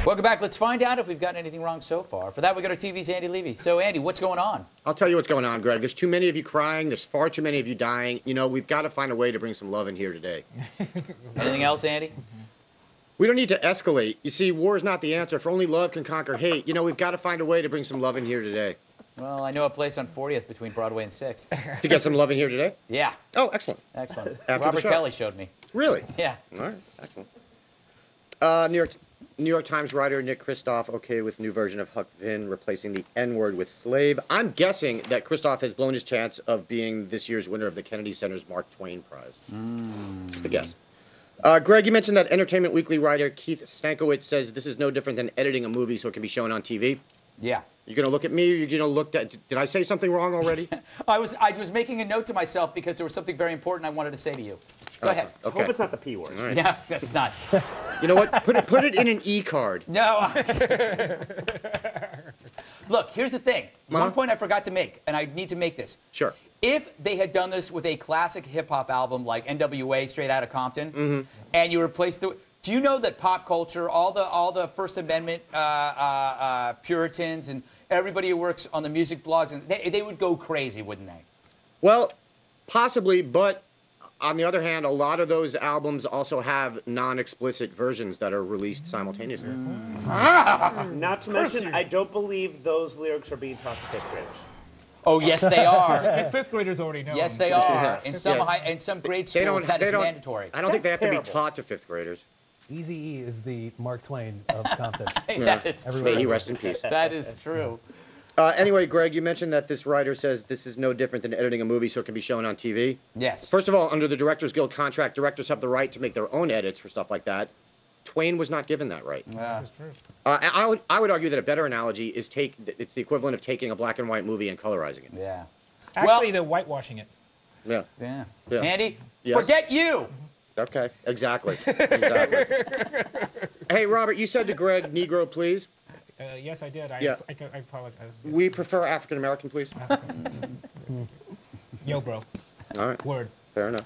Welcome back. Let's find out if we've gotten anything wrong so far. For that, we got our TV's Andy Levy. So, Andy, what's going on? I'll tell you what's going on, Greg. There's too many of you crying. There's far too many of you dying. You know, we've got to find a way to bring some love in here today. Anything else, Andy? We don't need to escalate. You see, war is not the answer. If only love can conquer hate. You know, we've got to find a way to bring some love in here today. Well, I know a place on 40th between Broadway and 6th. To get some love in here today? Yeah. Oh, excellent. Excellent. After Robert the show. Kelly showed me. Really? Yeah. All right, excellent. New York Times writer Nick Kristof okay with new version of Huck Finn replacing the N-word with slave. I'm guessing that Kristof has blown his chance of being this year's winner of the Kennedy Center's Mark Twain Prize. Just a guess. Greg, you mentioned that Entertainment Weekly writer Keith Stankiewicz says this is no different than editing a movie so it can be shown on TV. Yeah. You're going to look at me? You're going to look at... Did I say something wrong already? I was making a note to myself because there was something very important I wanted to say to you. Go ahead. Okay. Hope it's not the P word. All right. Yeah, it's not. You know what? Put it in an E-card. No. Look, here's the thing. One point I forgot to make, and I need to make this. Sure. If they had done this with a classic hip-hop album like NWA, Straight Outta Compton, and you replaced the... Do you know that pop culture, all the First Amendment Puritans and everybody who works on the music blogs, and they would go crazy, wouldn't they? Well, possibly, but on the other hand, a lot of those albums also have non-explicit versions that are released simultaneously. Not to mention, I don't believe those lyrics are being taught to fifth graders. Oh, yes, they are. And fifth graders already know. Yes, they are. In some grade schools, that is mandatory. I don't think they have to terrible. be taught to fifth graders. Eazy-E is the Mark Twain of Compton. That is May he true. rest in peace. That is true. Anyway, Greg, you mentioned that this writer says this is no different than editing a movie so it can be shown on TV. Yes. First of all, under the Directors Guild contract, directors have the right to make their own edits for stuff like that. Twain was not given that right. This is true. I would argue that a better analogy is it's the equivalent of taking a black and white movie and colorizing it. Yeah. Actually, they're whitewashing it. Yeah. Yeah. Yeah. Andy, Yes. forget you. Okay, exactly. Exactly. Hey, Robert, you said to Greg, Negro, please. Yes, I did. I apologize. We prefer African American, please. Yo, bro. All right, Word. fair enough.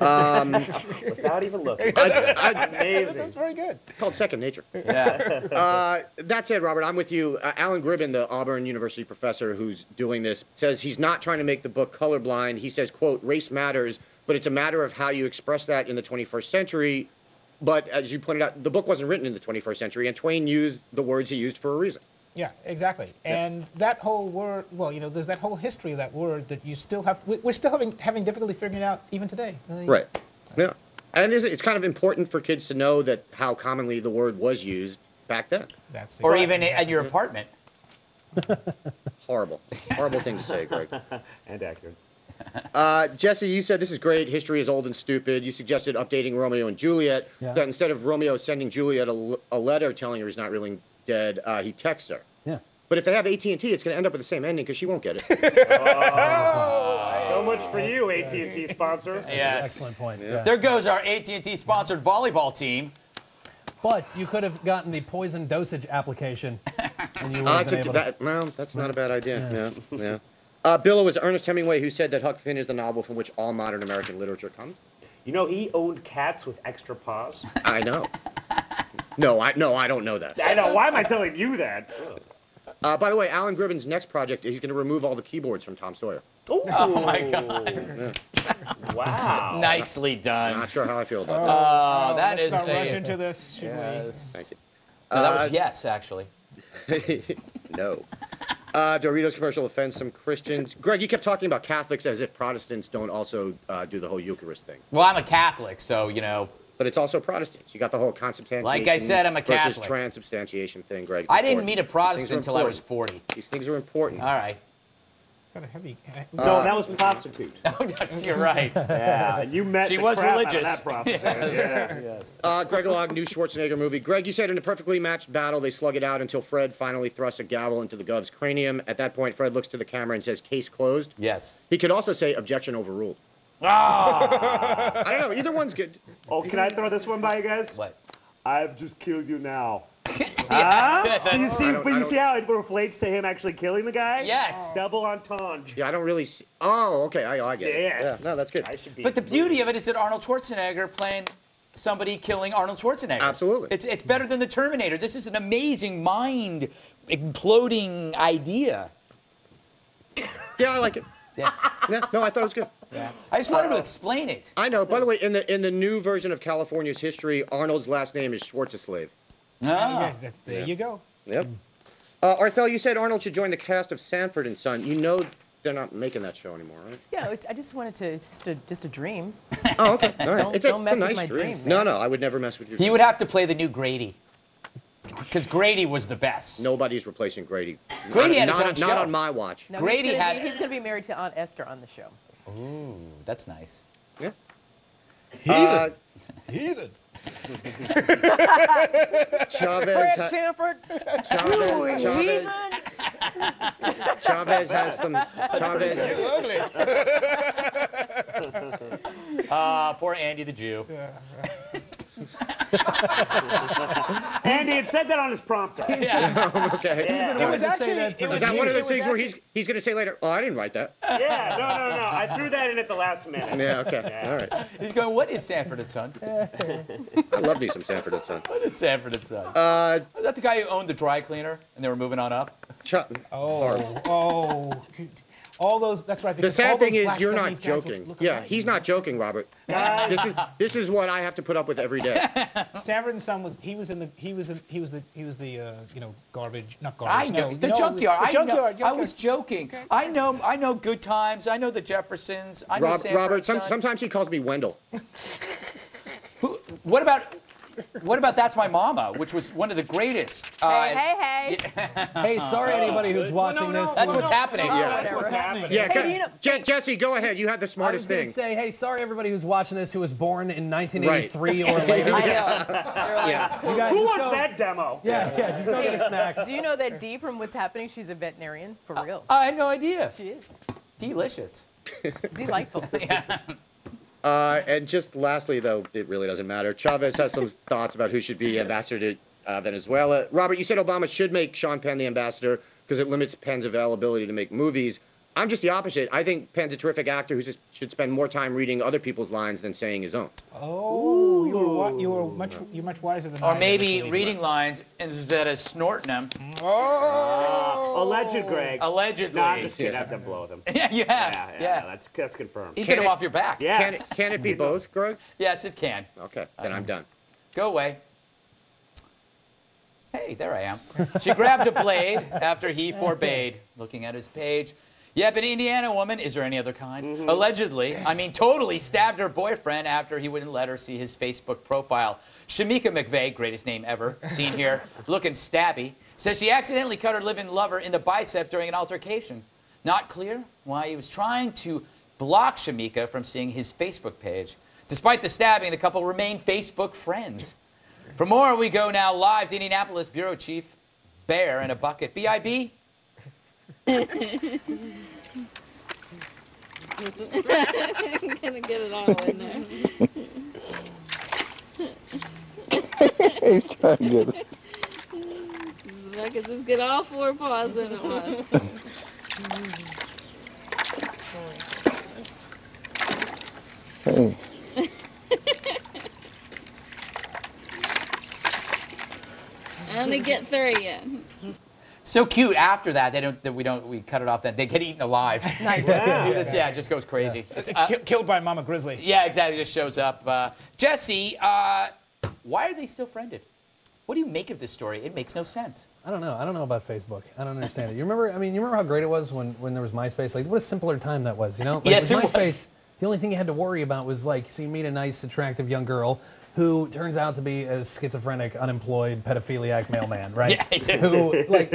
Without even looking. Amazing. That's very good. It's called second nature. Yeah. That said, Robert, I'm with you. Alan Gribben, the Auburn University professor who's doing this, says he's not trying to make the book colorblind. He says, quote, race matters, but it's a matter of how you express that in the 21st century. But as you pointed out, the book wasn't written in the 21st century, and Twain used the words he used for a reason. Yeah, exactly. And that whole word, well, you know, there's that whole history of that word that you still have, we're still having difficulty figuring it out even today. Right. Yeah. And it's kind of important for kids to know that how commonly the word was used back then. That's Or exactly. even at your apartment. Horrible. Horrible thing to say, Greg. And accurate. Jesse, you said this is great. History is old and stupid. You suggested updating Romeo and Juliet. Yeah. So that instead of Romeo sending Juliet a letter telling her he's not really dead, he texts her. Yeah. But if they have AT&T, it's going to end up with the same ending because she won't get it. So much for you, AT&T sponsor. Yes. Excellent point. Yeah. There goes our AT&T sponsored volleyball team. But you could have gotten the poison dosage application, and you would have been able to... Well, that's not a bad idea. Yeah. Bill, it was Ernest Hemingway who said that Huck Finn is the novel from which all modern American literature comes. You know, he owned cats with extra paws. I know. No, I don't know that. I know. Why am I telling you that? By the way, Alan Gribben's next project, he's going to remove all the keyboards from Tom Sawyer. Ooh. Oh, my God. Wow. Nicely I'm done. not sure how I feel about that. Oh, that Let's is not rush a... into this, should Thank you. No, that was yes, actually. No. Doritos commercial offends some Christians. Greg, you kept talking about Catholics as if Protestants don't also do the whole Eucharist thing. Well, I'm a Catholic, so, you know. But it's also Protestants. You got the whole consubstantiation Like I said, I'm a versus Catholic. transubstantiation thing, Greg. I didn't meet a Protestant until I was 40. These things are important. All right. Got a heavy... No, that was prostitute. Oh, yes, you're right. Yeah, you met She the was crap religious. out of that prostitute. Yeah. Greg Log, new Schwarzenegger movie. Greg, you said in a perfectly matched battle, they slug it out until Fred finally thrusts a gavel into the Gov's cranium. At that point, Fred looks to the camera and says, case closed. Yes. He could also say, objection overruled. Ah! I don't know. Either one's good. Oh, can I throw this one by you guys? What? I've just killed you now. Yeah, Do you see? I don't- But I you don't- see how it reflates to him actually killing the guy? Yes. Double entendre. Yeah, I don't really see. Oh, okay. I get it. Yes. Yeah, no, that's good. I should be. But the beauty of it is that Arnold Schwarzenegger playing somebody killing Arnold Schwarzenegger. Absolutely. It's better than the Terminator. This is an amazing mind imploding idea. Yeah, I like it. Yeah. Yeah, no, I thought it was good. Yeah. I just wanted to explain it. I know. By the way, in the new version of California's history, Arnold's last name is Schwarzenslave. Ah. Yes, there you go. Yep. Arthel, you said Arnold should join the cast of Sanford and Son. You know they're not making that show anymore, right? Yeah, I just wanted to. It's just a dream. Oh, okay. All right. Don't mess it's a with nice my dream, man. No, I would never mess with your He dream. would have to play the new Grady. Because Grady was the best. Nobody's replacing Grady. Grady had not, his own show. Not on my watch. No, Grady he's gonna be married to Aunt Esther on the show. Ooh, that's nice. Yeah. Heathen. Heathen. Chavez, Sanford. Chavez has some. Chavez. Poor Andy the Jew. Andy had said that on his prompter. Okay. Yeah. It was actually. It was Is that one of those it was things where actually- he's going to say later, "Oh, I didn't write that." Yeah, no. I threw that in at the last minute. Yeah. Okay. Yeah. All right. He's going, what is Sanford and Son? I love me some Sanford and Son. What is Sanford and Son? Was that the guy who owned the dry cleaner and they were moving on up? All those. That's right. The because all sad thing those is black you're 70s not guys joking. look Yeah, alike. he's not joking, Robert. This is what I have to put up with every day. Sanford and Son was the garbage, not I garbage. know no, the no, junkyard. The junkyard. I was joking. Okay. I know Good Times. I know the Jeffersons. I know Sanford Robert, and Son. sometimes he calls me Wendell. What about That's My Mama, which was one of the greatest? Hey. Hey, sorry anybody who's watching this. That's what's happening. Yeah. That's what's happening. Yeah, Hey, do you know- Jesse, go ahead. You had the I was smartest going to thing. say, hey, sorry everybody who's watching this who was born in 1983 or later. I know. They're like, Yeah. You guys Who just wants go- that demo? Yeah, just go get a snack. Do you know that Dee from What's Happening? She's a veterinarian for real. I had no idea. She is Delicious. delightful. And just lastly, though, it really doesn't matter. Chavez has some thoughts about who should be ambassador to Venezuela. Robert, you said Obama should make Sean Penn the ambassador because it limits Penn's availability to make movies. I'm just the opposite. I think Penn's a terrific actor who should spend more time reading other people's lines than saying his own. Oh, you're much wiser than I Or am, maybe Mr. reading lines instead of snorting them. Oh. Alleged, Greg. Allegedly. No, I'm just kidding. I've done blow them. Yeah, you have. Yeah. That's confirmed. You get them off your back. Yes. Can it be both, Greg? Yes, it can. Okay, then I'm done. Go away. Hey, there I am. She grabbed a blade after he forbade. Looking at his page. Yep, an Indiana woman, is there any other kind? Allegedly, totally stabbed her boyfriend after he wouldn't let her see his Facebook profile. Shamika McVeigh, greatest name ever, seen here, looking stabby, says she accidentally cut her living lover in the bicep during an altercation. Not clear why he was trying to block Shamika from seeing his Facebook page. Despite the stabbing, the couple remain Facebook friends. For more, we go now live to Indianapolis Bureau Chief Bear in a Bucket. B.I.B.? I'm gonna get it all in there. He's trying to get it. I could just get all four paws in at once. Hey. I only get three in. So cute. After that, we cut it off. Then they get eaten alive. Nice. Yeah, it just goes crazy. Killed by Mama Grizzly. Yeah, exactly. It just shows up. Jesse, why are they still friended? What do you make of this story? It makes no sense. I don't know. I don't know about Facebook. I don't understand it. You remember? You remember how great it was when there was MySpace? Like, what a simpler time that was. You know? Like, Yes, with it was. MySpace, the only thing you had to worry about was so you meet a nice, attractive young girl who turns out to be a schizophrenic, unemployed, pedophiliac mailman, right? Yeah. Who but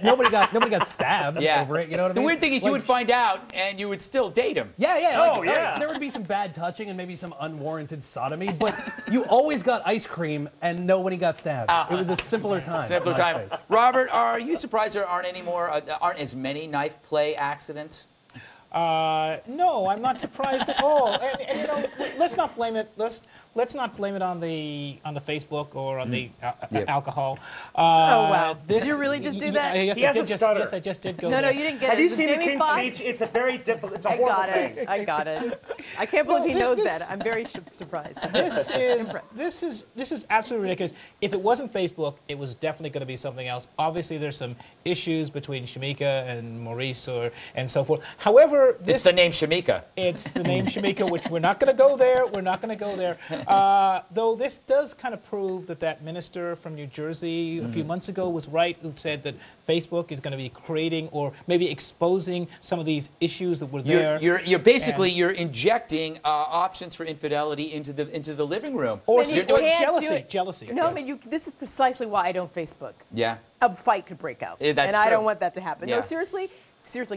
nobody got stabbed over it. You know what I mean? The weird thing is you would find out and you would still date him. Yeah. There would be some bad touching and maybe some unwarranted sodomy, but you always got ice cream and nobody got stabbed. It was a simpler time. Simpler on time. MySpace. Robert, are you surprised there aren't as many knife play accidents? No, I'm not surprised at all. And let's not blame it. let's not blame it on the Facebook or on the alcohol. Oh, wow. This, Did you really just do that? Yes, He has a yes, stutter. I just did go No, there. you didn't get Have it. you Was seen the Jamie King's Foxx? Speech? It's a very difficult. It's a I horrible got thing. it. I got it. I can't believe he knows that. I'm very surprised. This is absolutely ridiculous. If it wasn't Facebook, it was definitely going to be something else. Obviously, there's some issues between Shamika and Maurice and so forth. However, It's the name Shamika. it's the name Shamika, which we're not going to go there. We're not going to go there. Though this does kind of prove that minister from New Jersey a few months ago was right, who said that Facebook is going to be creating or maybe exposing some of these issues that were there. You're basically you're injecting options for infidelity into the living room. Or Man, you or can't do jealousy. it. Jealousy. No, yes. man, this is precisely why I don't Facebook. Yeah. A fight could break out. Yeah, that's and I true. don't want that to happen. Yeah. No, seriously,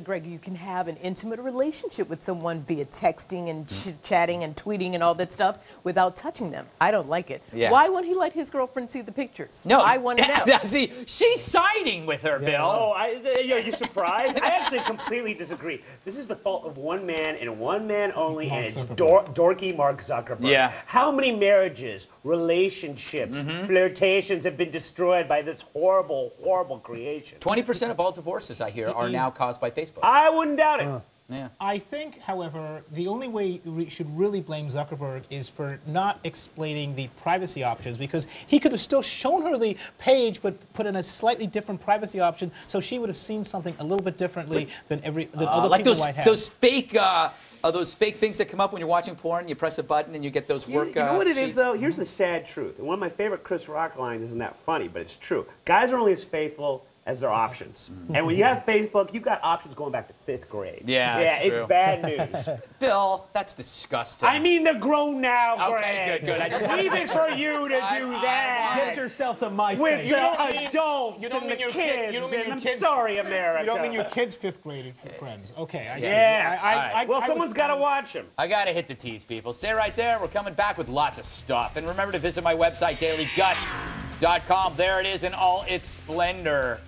Greg, you can have an intimate relationship with someone via texting and chatting and tweeting and all that stuff without touching them. I don't like it. Yeah. Why won't he let his girlfriend see the pictures? No, I want to know. See, she's siding with her, Bill. Oh, are you surprised? I actually completely disagree. This is the fault of one man and one man only, and it's dorky Mark Zuckerberg. Yeah. How many marriages, relationships, flirtations have been destroyed by this horrible, horrible creation? 20% of all divorces, I hear, are now caused by Facebook. I wouldn't doubt it. Yeah. I think, however, the only way we should really blame Zuckerberg is for not explaining the privacy options, because he could have still shown her the page but put in a slightly different privacy option, so she would have seen something a little bit differently than other Like people might have. those fake things that come up when you're watching porn. You press a button and you get those work. You know what it is, sheets. though? Here's the sad truth. And one of my favorite Chris Rock lines isn't that funny, but it's true. Guys are only as faithful as their options. And when you have Facebook, you've got options going back to 5th grade. Yeah, yeah, that's true. it's bad news. Bill, that's disgusting. I mean, they're grown now, Okay, Greg. good. I just Leave it for you to do that. Get yourself to MySpace. With You don't the mean- adults you don't and mean the your kids. kid- you don't mean and your I'm kids- sorry, America. You don't mean your kids' 5th grade friends. Okay, I see. Yes. I Someone's got to watch them. I gotta hit the tease, people. Stay right there. We're coming back with lots of stuff. And remember to visit my website, dailygut.com. There it is in all its splendor.